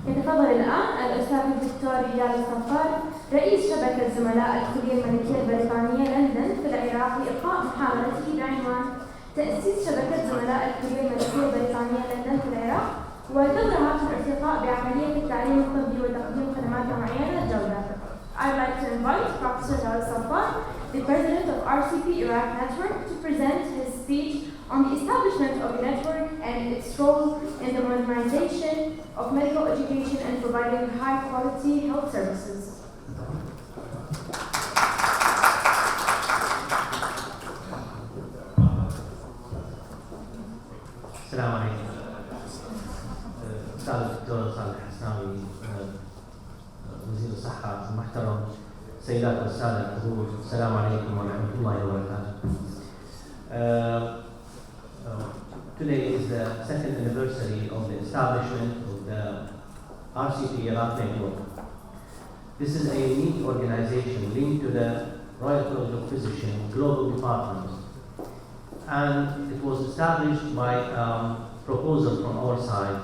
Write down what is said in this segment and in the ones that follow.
يتفضل الآن الأستاذ الدكتور هلال الصفار رئيس شبكة زملاء الكلية الملكية البريطانية لندن في العراق لإلقاء محاضرته بعنوان تأسيس شبكة زملاء الكلية الملكية البريطانية لندن في العراق وتظهر الارتقاء بعملية التعليم الطبي وتقديم خدمات معينة الجودة. I'd like to invite Professor Hilal Al Saffar, the President of RCP Iraq Network, to present his speech on the establishment of the network and its role in the modernization of medical education and providing high-quality health services. السلام عليكم. أستاذ الدكتور الحسناوي وزير الصحة المحترم، سيدات والسادة الحضور، السلام عليكم ورحمة الله وبركاته. Today is the second anniversary of the establishment of the RCP Iraq Network. This is a unique organization linked to the Royal College of Physicians Global Department, and it was established by proposal from our side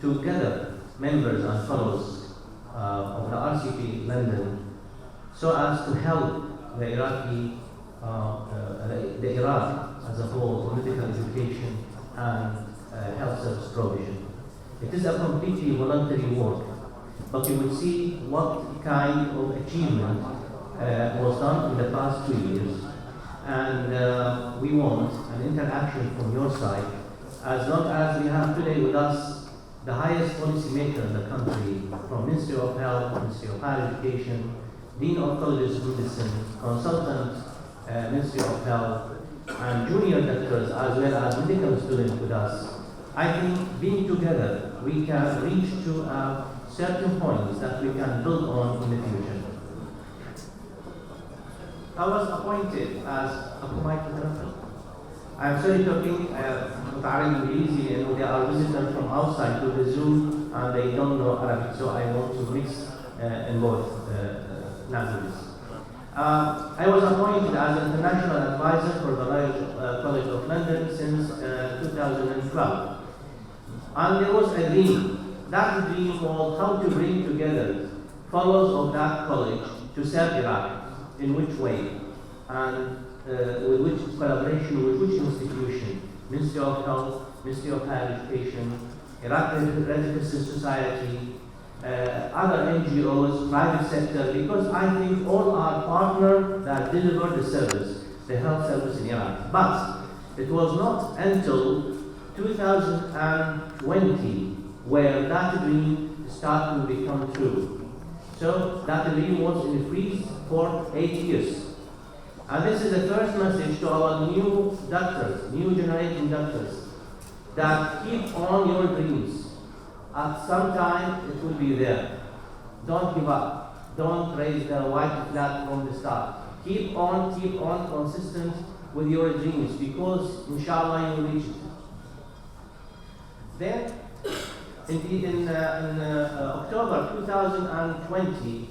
to gather members and fellows of the RCP London so as to help the Iraq as a whole for medical education and health service provision. It is a completely voluntary work, but you will see what kind of achievement was done in the past 2 years, and we want an interaction from your side, as long as we have today with us the highest policymaker in the country, from Ministry of Health, Ministry of Higher Education, Dean of Colleges of Medicine, Consultant, Ministry of Health, and junior doctors, as well as medical students with us. I think being together, we can reach to certain points that we can build on in the future. I was appointed as a microtherapist. I'm sorry talking English, and there are visitors from outside to the Zoom and they don't know Arabic, so I want to mix in both languages. I was appointed as an international advisor for the Royal College of London since 2012. And there was a dream. That dream was how to bring together fellows of that college to serve Iraq. In which way? And with which collaboration, with which institution? Ministry of Health, Ministry of Higher Education, Iraq Red Crescent Society, other NGOs, private sector, because I think all are partners that deliver the service, the health service in Iraq. But it was not until 2020 where that dream started to become true. So that dream was in freeze for 8 years. And this is the first message to our new doctors, new generation doctors, that keep on your dreams. At some time it will be there. Don't give up. Don't raise the white flag from the start. Keep on consistent with your dreams, because inshallah you will reach it. Then in October 2020,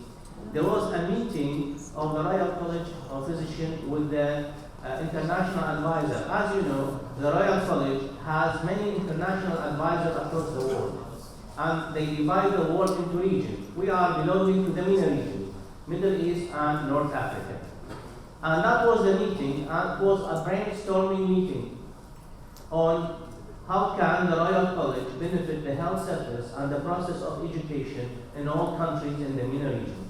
there was a meeting of the Royal College of Physicians with the international advisor. As you know, the Royal College has many international advisors across the world, and they divide the world into regions. We are belonging to the MENA region, Middle East and North Africa. And that was the meeting, and it was a brainstorming meeting on how can the Royal College benefit the health service and the process of education in all countries in the MENA region.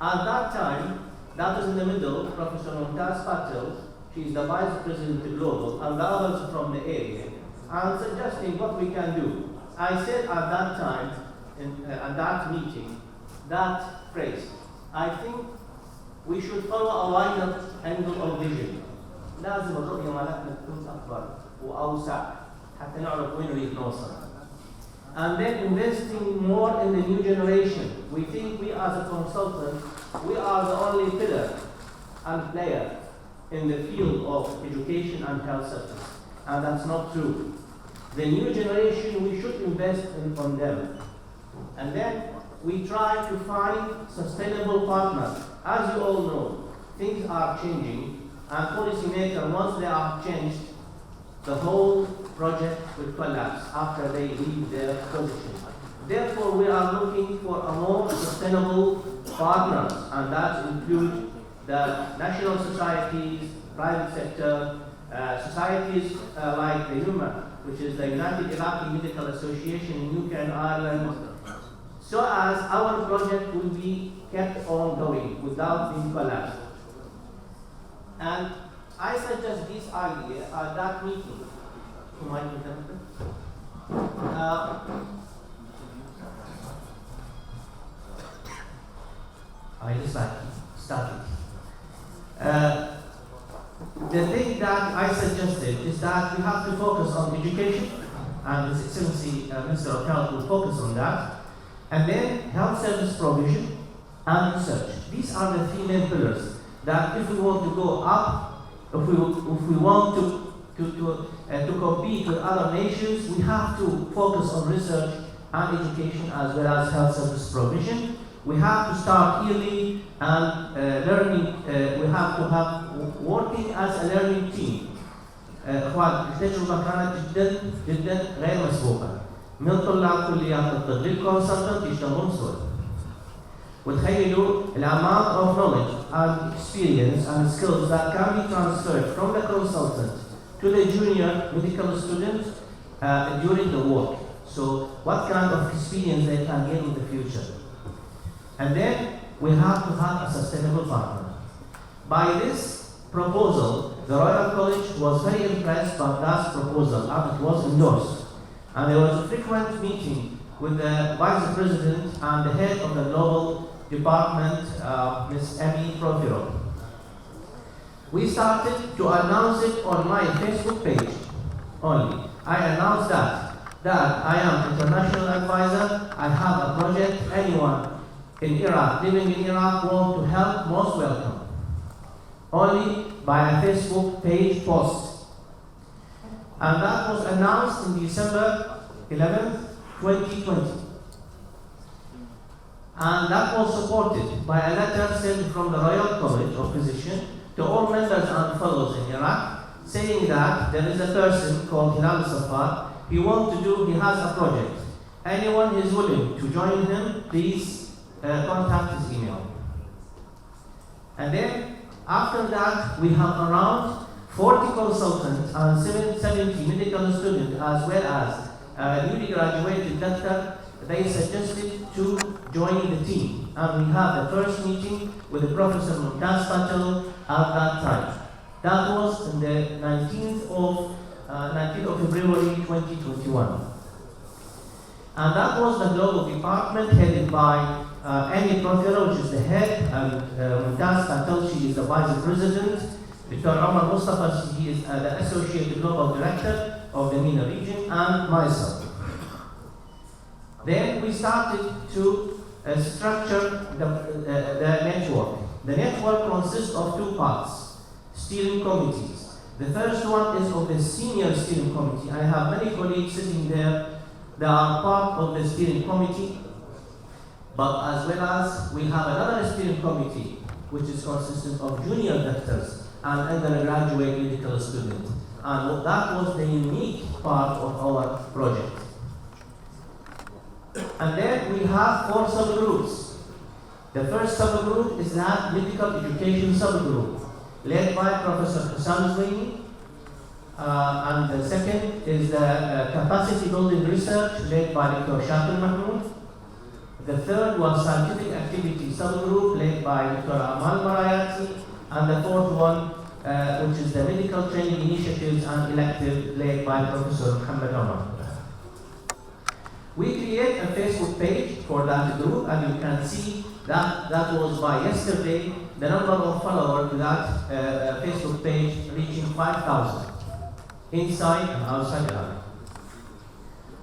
At that time, that was in the middle, Professor Patel, she is the Vice President Global, and the others from the area, and suggesting what we can do. I said at that time, at that meeting, that phrase, I think we should follow a wider angle of vision. لازم الرؤية مالتنا تكون أكبر وأوسع حتى نعرف وين نريد نوصل. And then investing more in the new generation. We think we as a consultant, we are the only pillar and player in the field of education and health service. And that's not true. The new generation, we should invest on them. And then we try to find sustainable partners. As you all know, things are changing, and policymakers, once they are changed, the whole project will collapse after they leave their position. Therefore, we are looking for a more sustainable partners, and that include the national societies, private sector, societies like the UMA, which is the United Iraqi Medical Association in UK and Ireland, so as our project will be kept on going without being collapsed. And I suggest this idea at that meeting. I just started. The thing that I suggested is that we have to focus on education, and His Excellency Minister of Health will focus on that, and then health service provision and research. These are the three main pillars that if we want to go up, if we want to compete with other nations, we have to focus on research and education as well as health service provision. We have to start early and learning. We have to have working as a learning team. اخوان التجربه كانت جدا جدا غير مسبوقه من طلاب كليات الطب للكونسلتنت يشتغلون سوا. وتخيلوا الامount of knowledge and experience and skills that can be transferred from the consultant to the junior medical student during the work. So what kind of experience they can gain in the future. And then we have to have a sustainable partner. By this proposal, the Royal College was very impressed by that proposal and it was endorsed. And there was a frequent meeting with the Vice President and the head of the Global Department, Ms. Emmy Profiro. We started to announce it on my Facebook page only. I announced that I am international advisor, I have a project, anyone in Iraq, living in Iraq, want to help, most welcome. Only by a Facebook page post. And that was announced in December 11th, 2020. And that was supported by a letter sent from the Royal College of Physicians to all members and fellows in Iraq, saying that there is a person called Hilal Al Saffar, he has a project. Anyone who is willing to join him, please contact his email. And then after that, we have around 40 consultants and 70 medical students, as well as a newly graduated doctor. They suggested to join the team. And we have the first meeting with the Professor Mumtaz Patel at that time. That was on the 19th of February 2021. And that was the global department headed by Emmy Profiro, which is the head, and Mumtaz Patel, she is the vice president. Dr. Omar Mustafa, he is the associate global director of the MENA region, and myself. Then we started to structure the network. The network consists of two parts, steering committees. The first one is of the senior steering committee. I have many colleagues sitting there that are part of the steering committee. But as well as we have another steering committee, which is consistent of junior doctors and undergraduate medical students. And that was the unique part of our project. And then we have 4 subgroups. The first subgroup is that medical education subgroup, led by Professor Hussam Zwaini. And the second is the capacity building research, led by Dr. Shakir Mahmoud. The third was scientific activity subgroup led by Dr. Amal Marayati, and the fourth one, which is the medical training initiatives and elective led by Professor Muhammad Omar. We create a Facebook page for that group, and you can see that was by yesterday, the number of followers to that Facebook page reaching 5,000 inside and outside Iraq.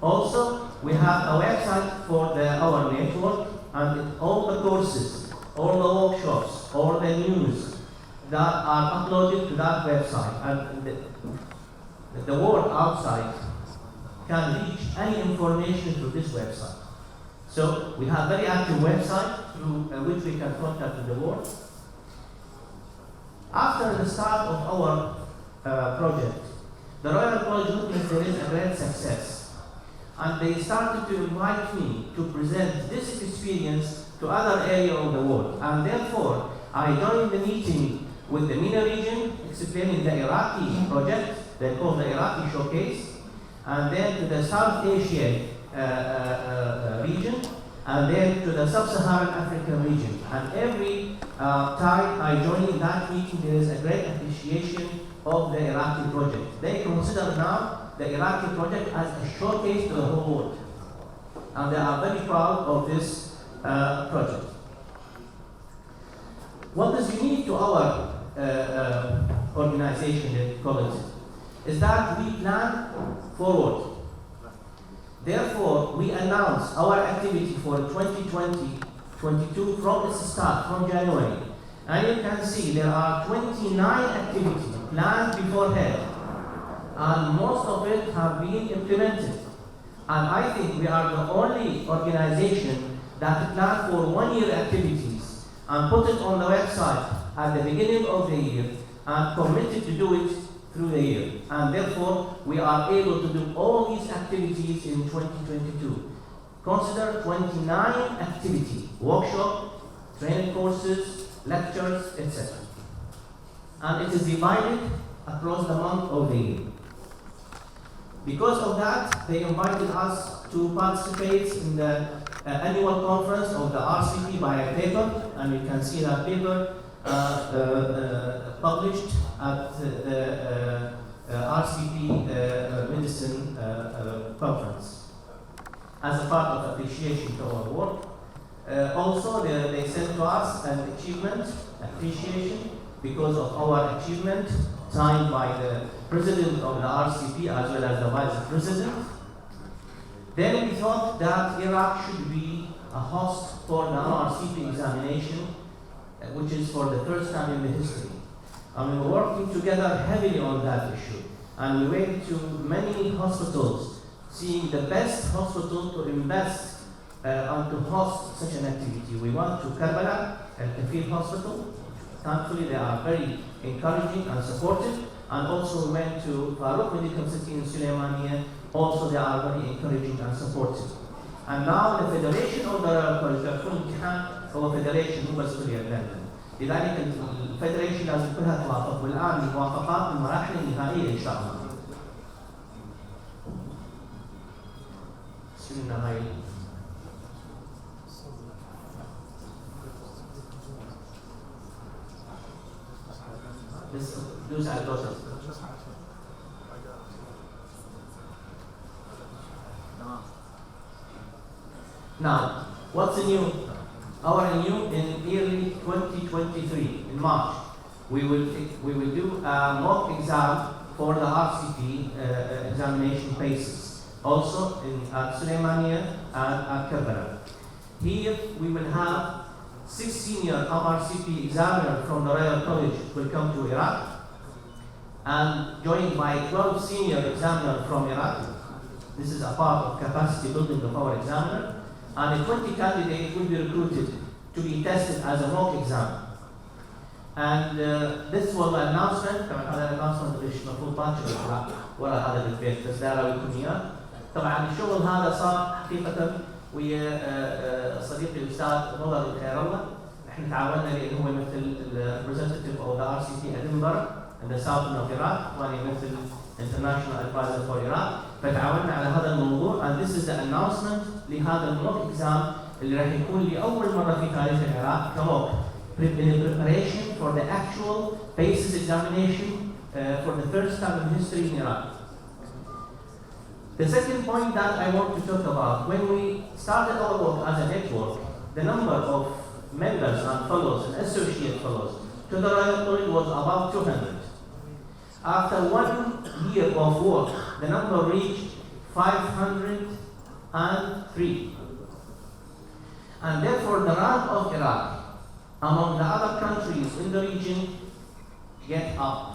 Also, we have a website for our network, and all the courses, all the workshops, all the news that are uploaded to that website, and the world outside can reach any information through this website. So we have very active website through which we can contact the world. After the start of our project, the Royal College witnessed there is a great success. and they started to invite me to present this experience to other areas of the world. And therefore, I joined the meeting with the MENA region, explaining the Iraqi project, they call the Iraqi Showcase, and then to the South Asia region, and then to the Sub-Saharan African region. And every time I join in that meeting, there is a great appreciation of the Iraqi project. They consider now the Iraqi project as a showcase to the whole world. And they are very proud of this project. What is unique to our organization at College is that we plan forward. Therefore, we announce our activity for 2020-22 from its start, from January. And you can see there are 29 activities planned beforehand, and most of it have been implemented. And I think we are the only organization that plan for 1 year activities and put it on the website at the beginning of the year and committed to do it through the year. And therefore, we are able to do all these activities in 2022. Consider 29 activities, workshop, training courses, lectures, etc. And it is divided across the month of the year. Because of that, they invited us to participate in the annual conference of the RCP by a paper, and you can see that paper published at the RCP Medicine Conference as a part of appreciation to our work. Also, they sent to us an achievement appreciation because of our achievement signed by the president of the RCP as well as the vice president. Then we thought that Iraq should be a host for the RCP examination, which is for the first time in the history. And we were working together heavily on that issue. And we went to many hospitals, seeing the best hospital to invest and to host such an activity. We went to Karbala, Al Hospital. Thankfully, they are very encouraging and supportive. And also we went to Farouk Medical City in Suleymaniye. Also, they are very encouraging and supportive. And now the Federation of the الامتحان هو فيدريشن مو بس كلية لندن. لذلك الفيدريشن لازم كلها توافق، والآن الموافقات المراحل النهائية إن شاء الله. شنو النهاية؟ بس دوس على البوتن. Now, what's new? Our new in early 2023, in March, we will do a mock exam for the RCP examination basis, also at Suleymaniye and at Karbala. Here we will have 6 senior RCP examiners from the Royal College will come to Iraq, and joined by 12 senior examiners from Iraq. This is a part of capacity building of our examiner. And 20 candidates will be recruited to be tested as a mock exam. And this was an announcement. طبعا هذا الانونسمنت اللي المفروض باكر ورا هذا البيت بس داروا لكم اياه. طبعا الشغل هذا صار حقيقه ويا صديقي الاستاذ نظر خير الله. احنا تعاوننا لانه هو يمثل الريبريزنتيف اوف ذا RCP ادنبرا in the southern of Iraq وانا يمثل international advisor for Iraq. فتعاوننا على هذا الموضوع and this is the announcement لهذا الموك exam اللي راح يكون لأول مرة في تاريخ العراق كموك in preparation for the actual basis examination for the first time in history in Iraq. The second point that I want to talk about, when we started our work as a network, the number of members and fellows and associate fellows to the Royal College was about 200. After 1 year of work, the number reached 503. And therefore, the rank of Iraq among the other countries in the region get up.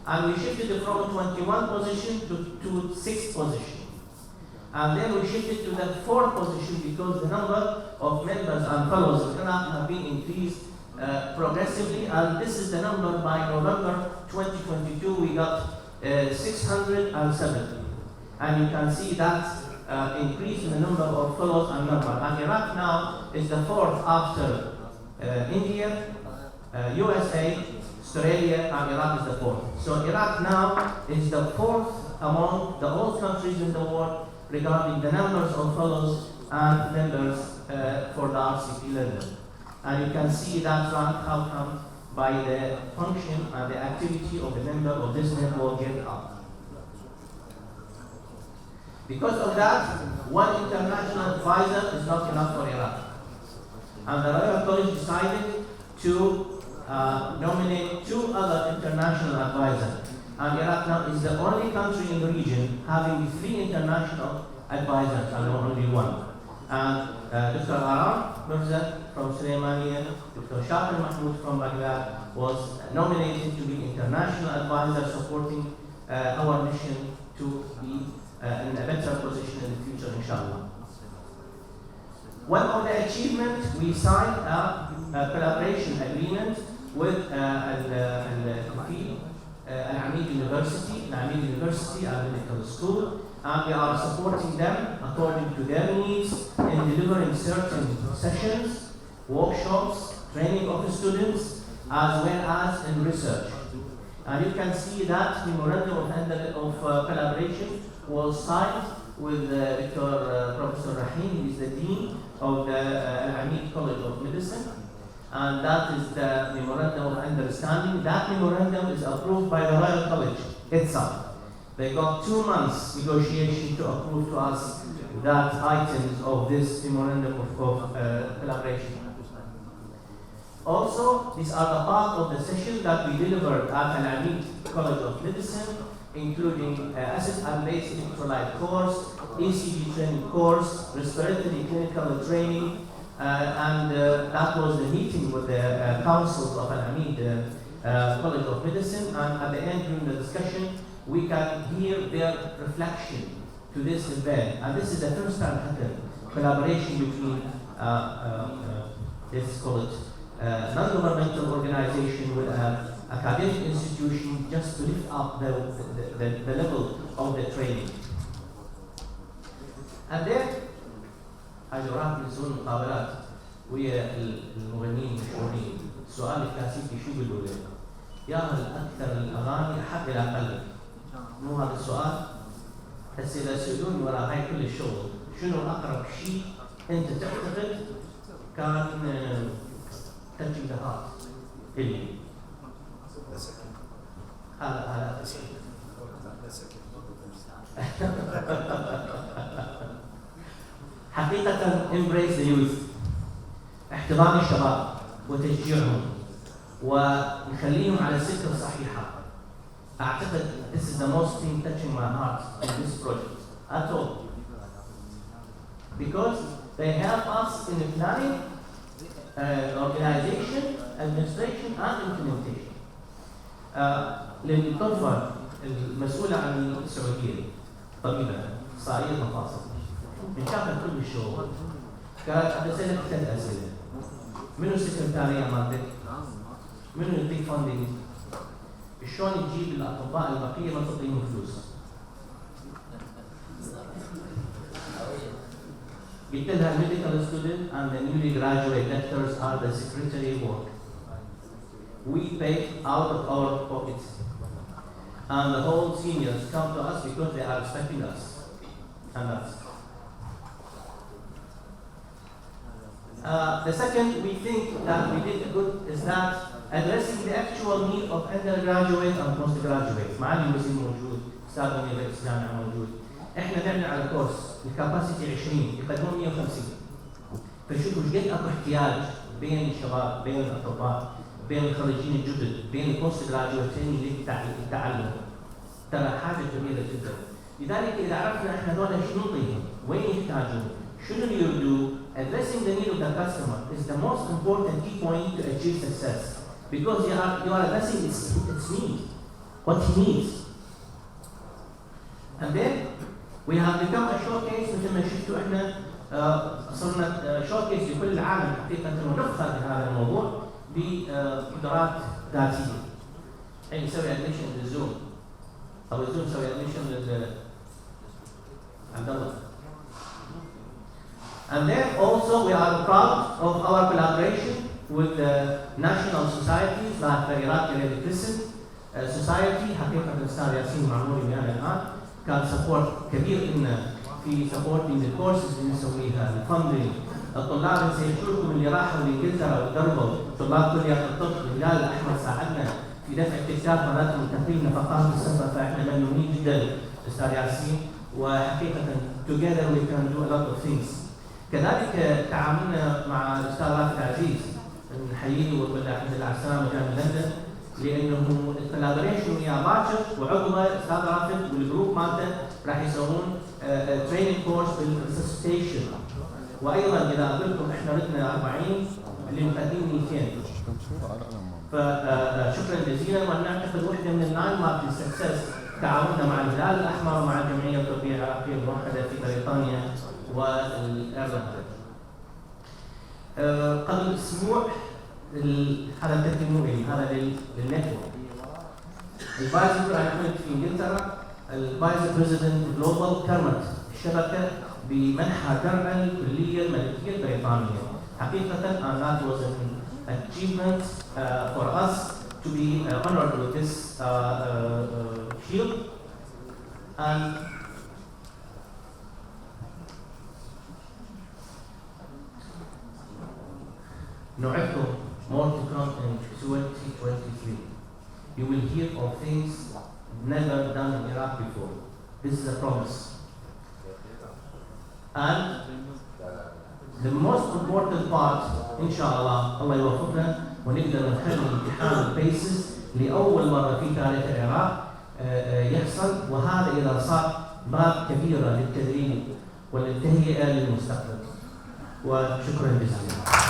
And we shifted from 21 position to 6th position. And then we shifted to the 4th position because the number of members and fellows of Iraq have been increased progressively, and this is the number by November 2022 we got 670. And you can see that increase in the number of fellows and number. And Iraq now is the fourth after India, USA, Australia, and Iraq is the fourth. So Iraq now is the fourth among the old countries in the world regarding the numbers of fellows and members for the RCP London. And you can see that rank how come by the function and the activity of the member of this network get up. Because of that, one international advisor is not enough for Iraq. And the Royal College decided to nominate two other international advisors. And Iraq now is the only country in the region having 3 international advisors and not only one. And Dr. Aram Mirza from Suleimaniya, Dr. Shakir Mahmoud from Baghdad was nominated to be international advisor supporting our mission to be in a better position in the future, inshallah. One of the achievements, we signed a collaboration agreement with Al-Amid University, a medical school, and we are supporting them according to their needs in delivering certain sessions, workshops, training of students, as well as in research. And you can see that memorandum of collaboration was signed with Dr. Professor Rahim, who is the Dean of the Al-Amid College of Medicine. And that is the memorandum of understanding. That memorandum is approved by the Royal College itself. They got 2 months negotiation to approve to us that items of this memorandum of collaboration. Also, these are the part of the sessions that we delivered at Al-Amid College of Medicine, including assist-based electrolyte course, ECG training course, respiratory clinical training, and that was the meeting with the councils of Al-Amid College of Medicine. And at the end, during the discussion, we can hear their reflection to this event. And this is the first time happened, collaboration between, let's call it, non-governmental organization with an academic institution, just to lift up the level of the training. And then, حضرات بيسوون مقابلات ويا المغنيين المشهورين، السؤال الكلاسيكي شو بيقولوا لك؟ يا هل أكثر الأغاني أحب إلى قلبك؟ مو هذا السؤال؟ بس إذا سألوني وراء هاي كل الشغل، شنو أقرب شيء أنت تعتقد كان touching the heart إلي؟ هذا حقيقة embrace the youth، احتضان الشباب وتشجيعهم ونخليهم على السكة الصحيحة. أعتقد this is the most thing touching my heart in this project at all, because they help us in the planning, organization, administration and implementation. للطفل المسؤولة عن السعودية طبيبة صائرة مفاصل، من شافت كل الشغل كانت أسألك 3 أسئلة: منو السكرتارية مالتك؟ منو يعطيك فاندنج؟ شلون تجيب الأطباء البقية ما تعطيهم فلوس؟ قلت لها medical student and the newly graduate doctors are the secretary work. We pay out of our pockets. And the whole seniors come to us because they are expecting us. And that's the second we think that we did good is that addressing the actual need of undergraduate and postgraduate. معالي الوزير موجود، أستاذ منير رئيس الجامعة موجود. احنا نعمل على كورس الكاباسيتي 20 يقدمون 150. فشوفوا ايش قد اكو احتياج بين الشباب، بين الاطباء، بين الخريجين الجدد، بين البوست جراجويتين للتعلم. ترى حاجه جميله جدا. لذلك اذا عرفنا احنا هذول ايش نعطيهم، وين يحتاجون، شنو يريدوا، addressing the need of the customer is the most important key point to achieve success, because you are addressing its need, what he needs. And then we have become a showcase. مثل ما شفتوا احنا صرنا showcase لكل العالم حقيقة، ونفخر بهذا الموضوع بقدرات ذاتية. الحين نسوي admission للزوم، أو الزوم نسوي admission عبد الله And then also we are proud of our collaboration with the national societies like the Iraqi Red Crescent Society. حقيقة الأستاذ ياسين معمولي ويانا الآن كان سبورت كبير لنا في supporting the courses اللي نسويها، الفندنج. الطلاب سيشوفكم اللي راحوا لإنجلترا وتدربوا، طلاب كلية الطب، الهلال الأحمر ساعدنا في دفع تكتاب مراتب وتقييم نفقات السفر، فإحنا ممنونين جدا أستاذ ياسين، وحقيقة together we can do a lot of things. كذلك تعاملنا مع الأستاذ رافد عزيز، نحييه ونقول له الحمد لله على السلامة جاء من لندن، لأنه الكولابوريشن ويا باكر وعقبه الأستاذ رافد والجروب مالته راح يسوون تريننج كورس بالريسستيشن، وأيضا إذا قلت لكم إحنا ردنا 40 اللي مقدمين 200. فشكرا جزيلا، ونعتقد واحدة من اللاند مارك للسكسس تعاوننا مع الهلال الأحمر ومع الجمعية الطبية العراقية الموحدة في بريطانيا والعراق. قبل أسبوع هذا التكتيموري هذا للنتورك. الفايس أنا كنت في إنجلترا، الفايس بريزيدنت جلوبال كلمة الشبكة بمنحى درع الكلية الملكية البريطانية. حقيقة that was an achievement for us to be honored with this shield. And نوعدكم more to come in 2023. You will hear of things never done in Iraq before. This is a promise. And the most important part, inshallah, الله يوفقنا ونقدر نخلي امتحان البيسز لأول مرة في تاريخ العراق يحصل، وهذا إذا صار باب كبيرة للتدريب والتهيئة للمستقبل. وشكرا جزيلا.